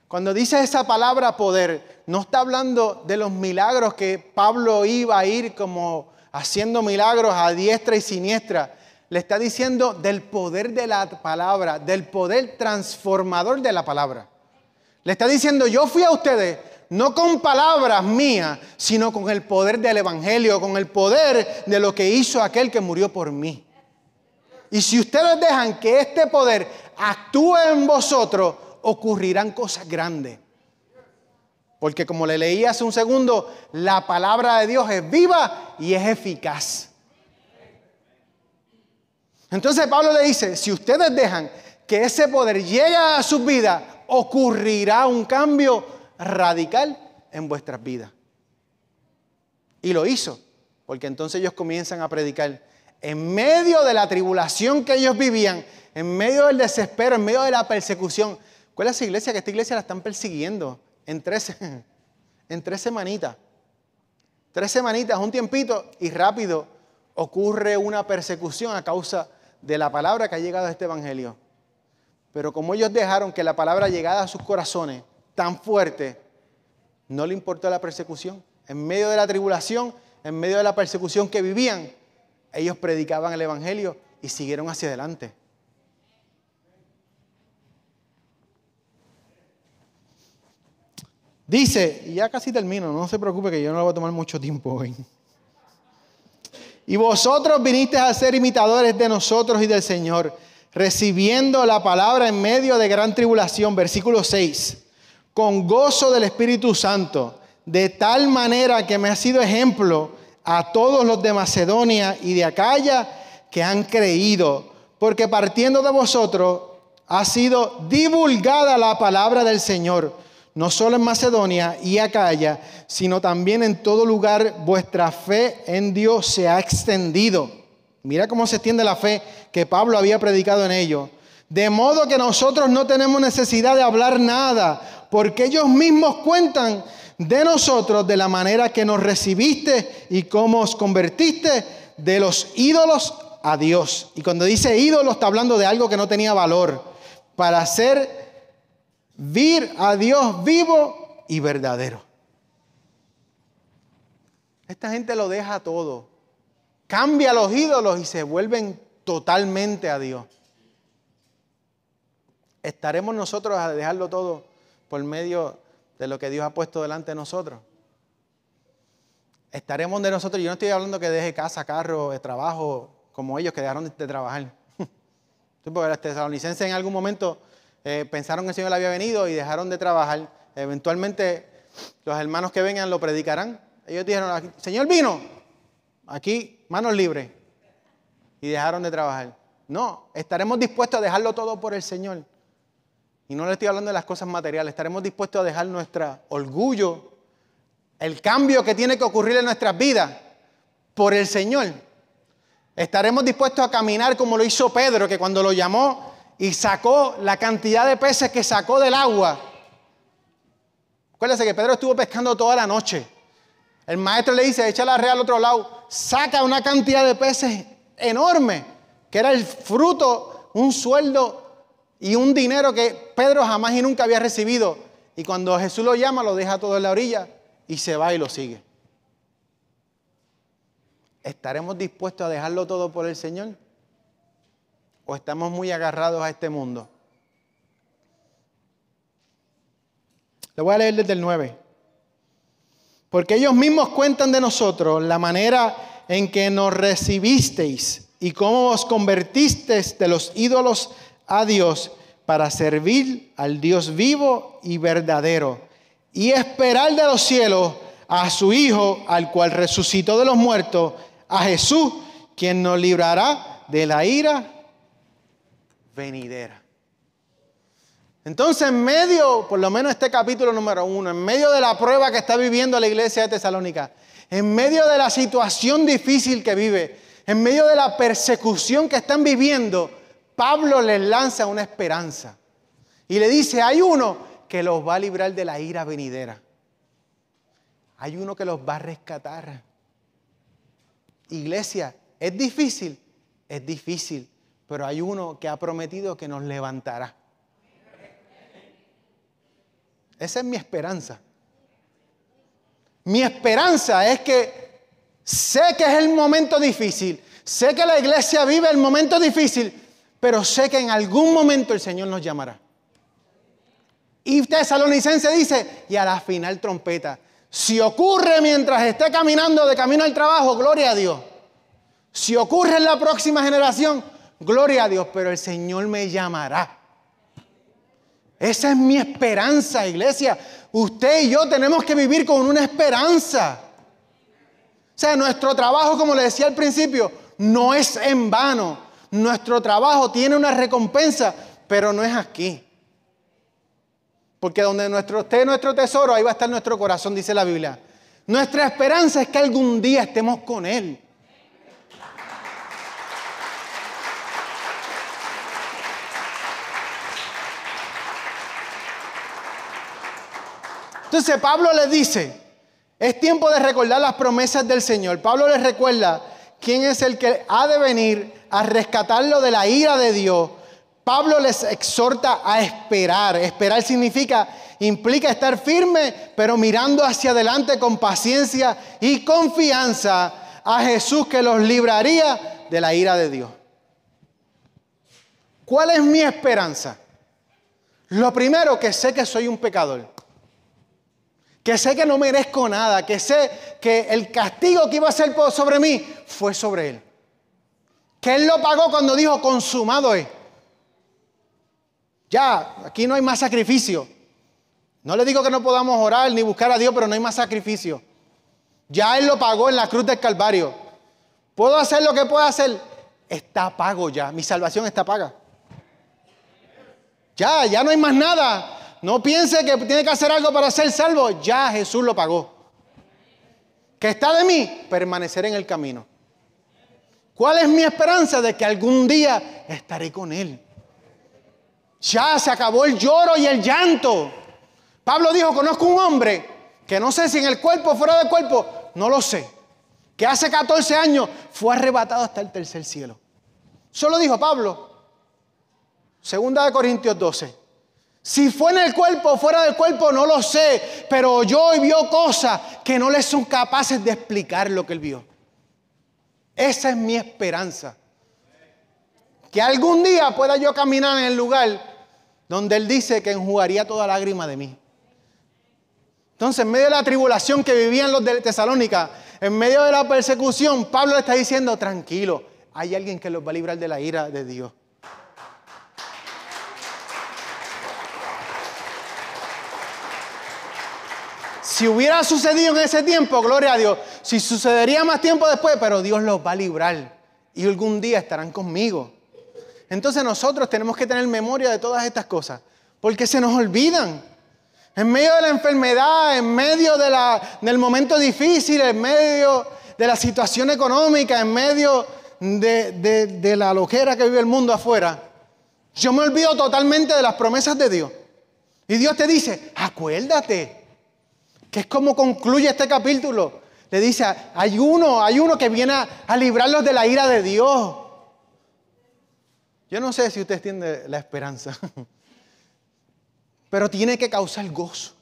Cuando dice esa palabra poder, no está hablando de los milagros que Pablo iba a ir como haciendo milagros a diestra y siniestra. Le está diciendo del poder de la palabra, del poder transformador de la palabra. Le está diciendo, yo fui a ustedes no con palabras mías, sino con el poder del evangelio, con el poder de lo que hizo aquel que murió por mí. Y si ustedes dejan que este poder actúe en vosotros, ocurrirán cosas grandes. Porque como le leí hace un segundo, la palabra de Dios es viva y es eficaz. Entonces Pablo le dice, si ustedes dejan que ese poder llegue a sus vidas, ocurrirá un cambio radical en vuestras vidas. Y lo hizo, porque entonces ellos comienzan a predicar. En medio de la tribulación que ellos vivían, en medio del desespero, en medio de la persecución. ¿Cuál es esa iglesia? Que esta iglesia la están persiguiendo en 3 semanitas. 3 semanitas, un tiempito, y rápido ocurre una persecución a causa de la palabra que ha llegado a este evangelio. Pero como ellos dejaron que la palabra llegara a sus corazones tan fuerte, no le importó la persecución. En medio de la tribulación, en medio de la persecución que vivían, ellos predicaban el evangelio y siguieron hacia adelante. Dice, y ya casi termino, no se preocupe que yo no le voy a tomar mucho tiempo hoy. Y vosotros vinisteis a ser imitadores de nosotros y del Señor, recibiendo la palabra en medio de gran tribulación, versículo 6, con gozo del Espíritu Santo, de tal manera que me ha sido ejemplo a todos los de Macedonia y de Acaya que han creído, porque partiendo de vosotros ha sido divulgada la palabra del Señor, no solo en Macedonia y Acaya, sino también en todo lugar vuestra fe en Dios se ha extendido. Mira cómo se extiende la fe que Pablo había predicado en ellos. De modo que nosotros no tenemos necesidad de hablar nada, porque ellos mismos cuentan de nosotros, de la manera que nos recibiste y cómo os convertiste de los ídolos a Dios. Y cuando dice ídolo está hablando de algo que no tenía valor, para servir a Dios vivo y verdadero. Esta gente lo deja todo, cambia los ídolos y se vuelven totalmente a Dios. ¿Estaremos nosotros a dejarlo todo por medio de lo que Dios ha puesto delante de nosotros? Estaremos de nosotros. Yo no estoy hablando que deje casa, carro, trabajo, como ellos que dejaron de trabajar. Porque los tesalonicenses en algún momento pensaron que el Señor había venido y dejaron de trabajar. Eventualmente los hermanos que vengan lo predicarán. Ellos dijeron, Señor vino, aquí manos libres. Y dejaron de trabajar. No, estaremos dispuestos a dejarlo todo por el Señor. Y no le estoy hablando de las cosas materiales. Estaremos dispuestos a dejar nuestro orgullo, el cambio que tiene que ocurrir en nuestras vidas por el Señor. Estaremos dispuestos a caminar como lo hizo Pedro, que cuando lo llamó y sacó la cantidad de peces que sacó del agua. Acuérdense que Pedro estuvo pescando toda la noche. El maestro le dice, echa la red al otro lado. Saca una cantidad de peces enorme, que era el fruto, un sueldo y un dinero que Pedro jamás y nunca había recibido. Y cuando Jesús lo llama, lo deja todo en la orilla y se va y lo sigue. ¿Estaremos dispuestos a dejarlo todo por el Señor? ¿O estamos muy agarrados a este mundo? Le voy a leer desde el 9. Porque ellos mismos cuentan de nosotros la manera en que nos recibisteis y cómo os convertisteis de los ídolos a Dios para servir al Dios vivo y verdadero y esperar de los cielos a su Hijo, al cual resucitó de los muertos, a Jesús, quien nos librará de la ira venidera. Entonces, en medio, por lo menos este capítulo número 1, en medio de la prueba que está viviendo la iglesia de Tesalónica, en medio de la situación difícil que vive, en medio de la persecución que están viviendo, Pablo les lanza una esperanza y le dice, hay uno que los va a librar de la ira venidera. Hay uno que los va a rescatar. Iglesia, ¿es difícil? Es difícil, pero hay uno que ha prometido que nos levantará. Esa es mi esperanza. Mi esperanza es que sé que es el momento difícil, sé que la iglesia vive el momento difícil, pero sé que en algún momento el Señor nos llamará. Y Tesalonicense dice, y a la final trompeta. Si ocurre mientras esté caminando de camino al trabajo, gloria a Dios. Si ocurre en la próxima generación, Gloria a Dios, pero el Señor me llamará. Esa es mi esperanza, iglesia. Usted y yo tenemos que vivir con una esperanza. O sea, nuestro trabajo, como le decía al principio, no es en vano. Nuestro trabajo tiene una recompensa, pero no es aquí. Porque donde esté nuestro tesoro, ahí va a estar nuestro corazón, dice la Biblia. Nuestra esperanza es que algún día estemos con Él. Entonces Pablo les dice, es tiempo de recordar las promesas del Señor. Pablo les recuerda quién es el que ha de venir a rescatarlo de la ira de Dios. Pablo les exhorta a esperar. Esperar implica estar firme, pero mirando hacia adelante con paciencia y confianza a Jesús que los libraría de la ira de Dios. ¿Cuál es mi esperanza? Lo primero, que sé que soy un pecador. Que sé que no merezco nada, que sé que el castigo que iba a ser sobre mí fue sobre Él. Que Él lo pagó cuando dijo, consumado es. Ya, aquí no hay más sacrificio. No le digo que no podamos orar ni buscar a Dios, pero no hay más sacrificio. Ya Él lo pagó en la cruz del Calvario. ¿Puedo hacer lo que pueda hacer? Está pago ya, mi salvación está paga. Ya no hay más nada. No piense que tiene que hacer algo para ser salvo. Ya Jesús lo pagó. ¿Qué está de mí? Permanecer en el camino. ¿Cuál es mi esperanza? De que algún día estaré con Él. Ya se acabó el lloro y el llanto. Pablo dijo, conozco un hombre que no sé si en el cuerpo o fuera del cuerpo, no lo sé, que hace 14 años fue arrebatado hasta el tercer cielo. Eso lo dijo Pablo. 2 Corintios 12. Si fue en el cuerpo o fuera del cuerpo, no lo sé, pero oyó y vio cosas que no le son capaces de explicar lo que él vio. Esa es mi esperanza. Que algún día pueda yo caminar en el lugar donde Él dice que enjugaría toda lágrima de mí. Entonces, en medio de la tribulación que vivían los de Tesalónica, en medio de la persecución, Pablo le está diciendo, tranquilo, hay alguien que los va a librar de la ira de Dios. Si hubiera sucedido en ese tiempo, gloria a Dios, si sucedería más tiempo después, pero Dios los va a librar y algún día estarán conmigo. Entonces nosotros tenemos que tener memoria de todas estas cosas, porque se nos olvidan. En medio de la enfermedad, en medio del momento difícil, en medio de la situación económica, en medio de la lojera que vive el mundo afuera, yo me olvido totalmente de las promesas de Dios. Y Dios te dice, acuérdate, que es como concluye este capítulo. Le dice, hay uno que viene a librarlos de la ira de Dios. Yo no sé si usted entiende la esperanza, pero tiene que causar gozo.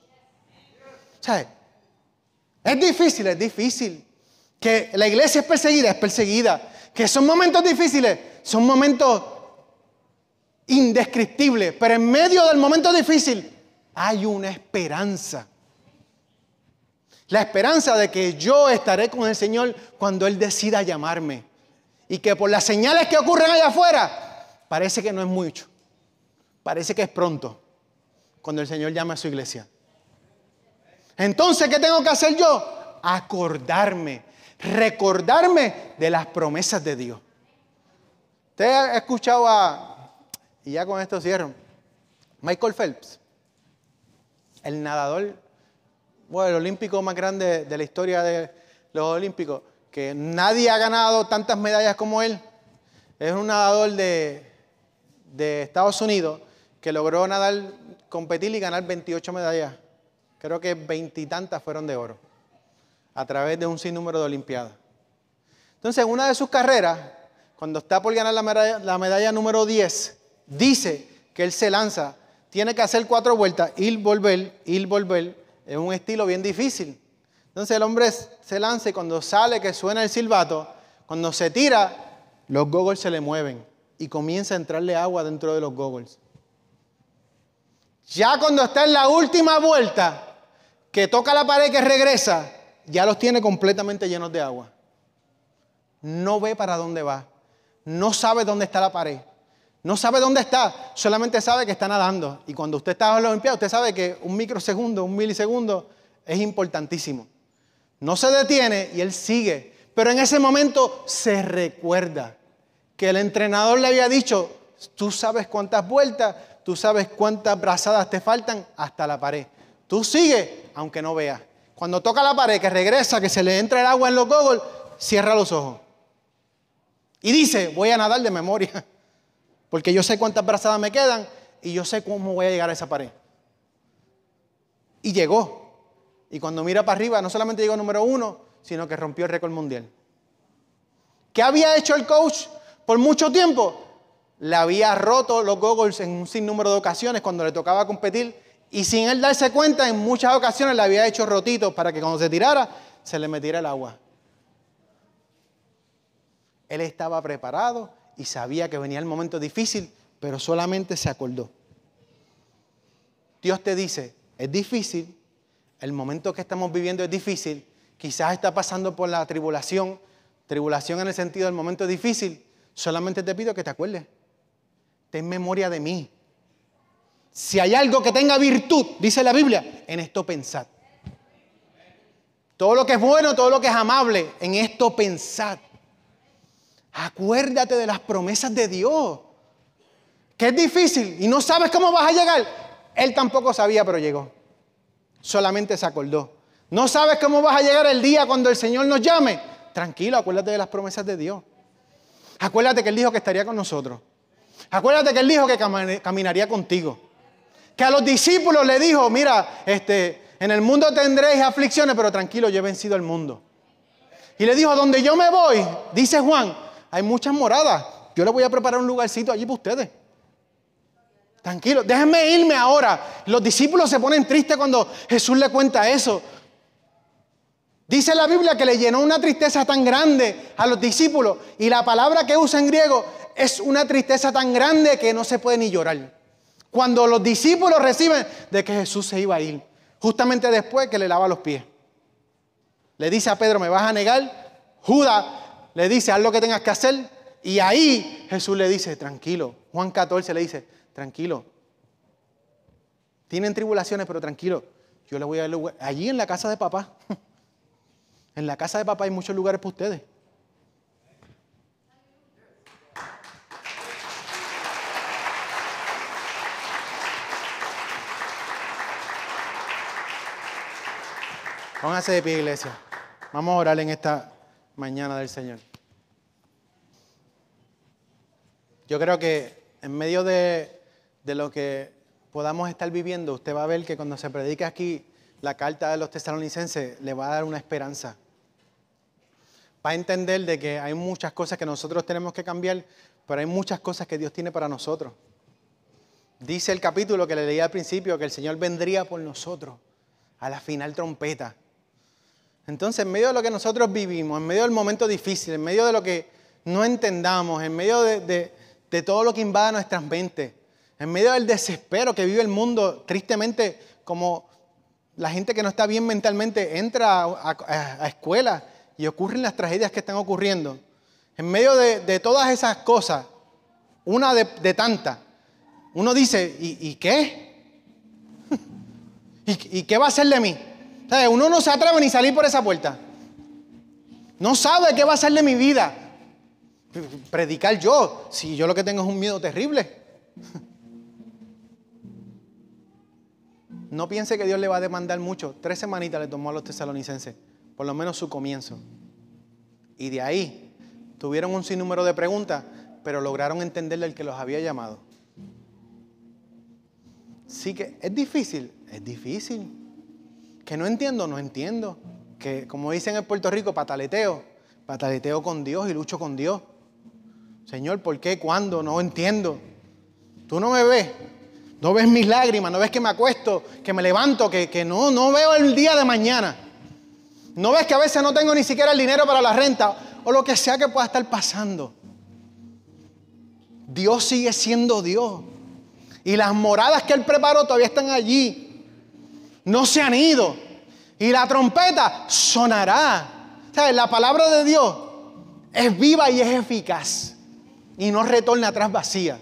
¿Sabe? Es difícil. Que la iglesia es perseguida. Que son momentos difíciles, son momentos indescriptibles. Pero en medio del momento difícil hay una esperanza. La esperanza de que yo estaré con el Señor cuando Él decida llamarme. Y que por las señales que ocurren allá afuera, parece que no es mucho. Parece que es pronto, cuando el Señor llame a su iglesia. Entonces, ¿qué tengo que hacer yo? Recordarme de las promesas de Dios. Usted ha escuchado y ya con esto cierro, Michael Phelps, el nadador, el olímpico más grande de la historia de los olímpicos, que nadie ha ganado tantas medallas como él. Es un nadador de Estados Unidos que logró competir y ganar 28 medallas. Creo que 20 y tantas fueron de oro, a través de un sinnúmero de olimpiadas. Entonces, en una de sus carreras, cuando está por ganar la medalla número 10, dice que él se lanza, tiene que hacer 4 vueltas, ir, volver, es un estilo bien difícil. Entonces el hombre se lanza y cuando sale, que suena el silbato, cuando se tira, los goggles se le mueven y comienza a entrarle agua dentro de los goggles. Ya cuando está en la última vuelta, que toca la pared que regresa, ya los tiene completamente llenos de agua. No ve para dónde va, no sabe dónde está la pared. No sabe dónde está, solamente sabe que está nadando. Y cuando usted está en la Olimpiada, usted sabe que un microsegundo, un milisegundo es importantísimo. No se detiene y él sigue. Pero en ese momento se recuerda que el entrenador le había dicho, tú sabes cuántas vueltas, tú sabes cuántas brazadas te faltan hasta la pared. Tú sigue, aunque no veas. Cuando toca la pared, que regresa, que se le entra el agua en los goggles, cierra los ojos. Y dice, voy a nadar de memoria. Porque yo sé cuántas brazadas me quedan y yo sé cómo voy a llegar a esa pared. Y llegó. Y cuando mira para arriba, no solamente llegó número 1, sino que rompió el récord mundial. ¿Qué había hecho el coach por mucho tiempo? Le había roto los goggles en un sinnúmero de ocasiones cuando le tocaba competir. Y sin él darse cuenta, en muchas ocasiones le había hecho rotitos para que cuando se tirara, se le metiera el agua. Él estaba preparado y sabía que venía el momento difícil, pero solamente se acordó. Dios te dice, es difícil, el momento que estamos viviendo es difícil, quizás está pasando por la tribulación en el sentido del momento difícil, solamente te pido que te acuerdes, ten memoria de mí. Si hay algo que tenga virtud, dice la Biblia, en esto pensad. Todo lo que es bueno, todo lo que es amable, en esto pensad. Acuérdate de las promesas de Dios. Que es difícil y no sabes cómo vas a llegar. Él tampoco sabía, pero llegó. Solamente se acordó. No sabes cómo vas a llegar el día cuando el Señor nos llame. Tranquilo, acuérdate de las promesas de Dios. Acuérdate que Él dijo que estaría con nosotros. Acuérdate que Él dijo que caminaría contigo. Que a los discípulos le dijo, mira, en el mundo tendréis aflicciones, pero tranquilo, yo he vencido el mundo. Y le dijo, donde yo me voy, dice Juan, hay muchas moradas. Yo les voy a preparar un lugarcito allí para ustedes. Tranquilo, déjenme irme ahora. Los discípulos se ponen tristes cuando Jesús le cuenta eso. Dice la Biblia que le llenó una tristeza tan grande a los discípulos. Y la palabra que usa en griego es una tristeza tan grande que no se puede ni llorar. Cuando los discípulos reciben de que Jesús se iba a ir. Justamente después que le lava los pies. Le dice a Pedro, ¿me vas a negar? Judas le dice, haz lo que tengas que hacer. Y ahí Jesús le dice, tranquilo. Juan 14 le dice, tranquilo. Tienen tribulaciones, pero tranquilo. Yo les voy a dar lugar. Allí en la casa de papá. En la casa de papá hay muchos lugares para ustedes. Pónganse de pie, iglesia. Vamos a orar en esta mañana del Señor. Yo creo que en medio de lo que podamos estar viviendo, usted va a ver que cuando se predica aquí la carta de los tesalonicenses, le va a dar una esperanza. Va a entender de que hay muchas cosas que nosotros tenemos que cambiar, pero hay muchas cosas que Dios tiene para nosotros. Dice el capítulo que le leí al principio que el Señor vendría por nosotros a la final trompeta. Entonces, en medio de lo que nosotros vivimos, en medio del momento difícil, en medio de lo que no entendamos, en medio de todo lo que invada nuestras mentes, en medio del desespero que vive el mundo, tristemente, como la gente que no está bien mentalmente entra a escuelas y ocurren las tragedias que están ocurriendo. En medio de todas esas cosas, una de tantas, uno dice, ¿y qué? ¿Y qué va a hacer de mí? ¿Sabe? Uno no se atreve ni a salir por esa puerta. No sabe qué va a hacer de mi vida. Predicar yo, si yo lo que tengo es un miedo terrible. No piense que Dios le va a demandar mucho. 3 semanitas le tomó a los tesalonicenses, por lo menos su comienzo. Y de ahí tuvieron un sinnúmero de preguntas, pero lograron entenderle el que los había llamado. Sí que es difícil. Que no entiendo, no entiendo. Que como dicen en Puerto Rico, pataleteo con Dios y lucho con Dios. Señor, ¿por qué? ¿Cuándo? No entiendo. Tú no me ves. No ves mis lágrimas, no ves que me acuesto, que me levanto, que no veo el día de mañana. No ves que a veces no tengo ni siquiera el dinero para la renta o lo que sea que pueda estar pasando. Dios sigue siendo Dios. Y las moradas que Él preparó todavía están allí. No se han ido. Y la trompeta sonará. ¿Sabes? La palabra de Dios es viva y es eficaz. y no retorna atrás vacía.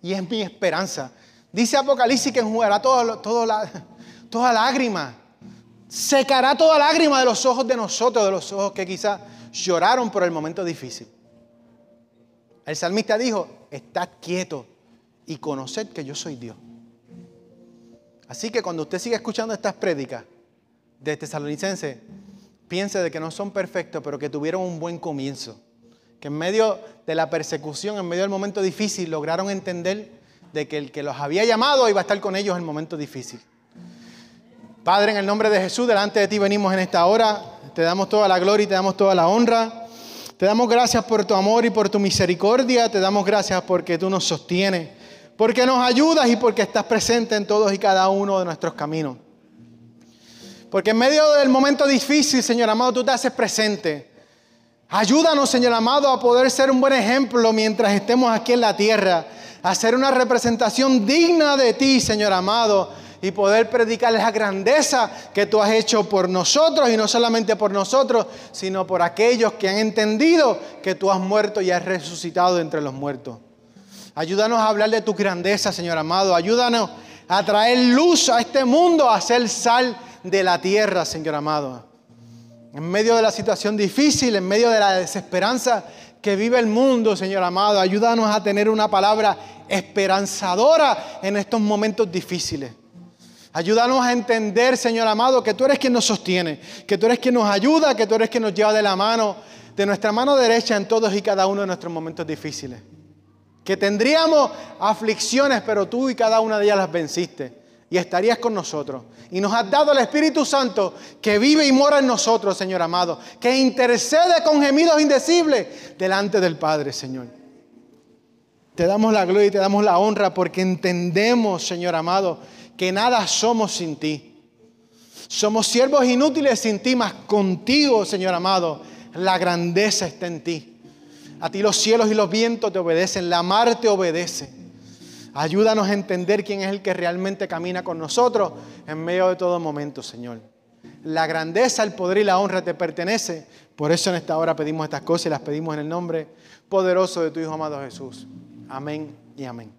Y es mi esperanza. Dice Apocalipsis que enjugará toda lágrima. Secará toda lágrima de los ojos de nosotros, de los ojos que quizás lloraron por el momento difícil. El salmista dijo, estad quieto y conoced que yo soy Dios. Así que cuando usted siga escuchando estas prédicas de Tesalonicenses, piense de que no son perfectos, pero que tuvieron un buen comienzo. Que en medio de la persecución, en medio del momento difícil, lograron entender de que el que los había llamado iba a estar con ellos en el momento difícil. Padre, en el nombre de Jesús, delante de ti venimos en esta hora. Te damos toda la gloria y te damos toda la honra. Te damos gracias por tu amor y por tu misericordia. Te damos gracias porque tú nos sostienes, porque nos ayudas y porque estás presente en todos y cada uno de nuestros caminos. Porque en medio del momento difícil, Señor amado, tú te haces presente. Ayúdanos, Señor amado, a poder ser un buen ejemplo mientras estemos aquí en la tierra. A ser una representación digna de ti, Señor amado, y poder predicar la grandeza que tú has hecho por nosotros, y no solamente por nosotros, sino por aquellos que han entendido que tú has muerto y has resucitado de entre los muertos. Ayúdanos a hablar de tu grandeza, Señor amado. Ayúdanos a traer luz a este mundo, a ser sal de la tierra, Señor amado. En medio de la situación difícil, en medio de la desesperanza que vive el mundo, Señor amado, ayúdanos a tener una palabra esperanzadora en estos momentos difíciles. Ayúdanos a entender, Señor amado, que tú eres quien nos sostiene, que tú eres quien nos ayuda, que tú eres quien nos lleva de la mano, de nuestra mano derecha en todos y cada uno de nuestros momentos difíciles. Que tendríamos aflicciones, pero tú y cada una de ellas las venciste y estarías con nosotros. Y nos has dado el Espíritu Santo que vive y mora en nosotros, Señor amado, que intercede con gemidos indecibles delante del Padre, Señor. Te damos la gloria y te damos la honra porque entendemos, Señor amado, que nada somos sin ti. Somos siervos inútiles sin ti, mas contigo, Señor amado, la grandeza está en ti. A ti los cielos y los vientos te obedecen, la mar te obedece. Ayúdanos a entender quién es el que realmente camina con nosotros en medio de todo momento, Señor. La grandeza, el poder y la honra te pertenece. Por eso en esta hora pedimos estas cosas y las pedimos en el nombre poderoso de tu Hijo amado Jesús. Amén y amén.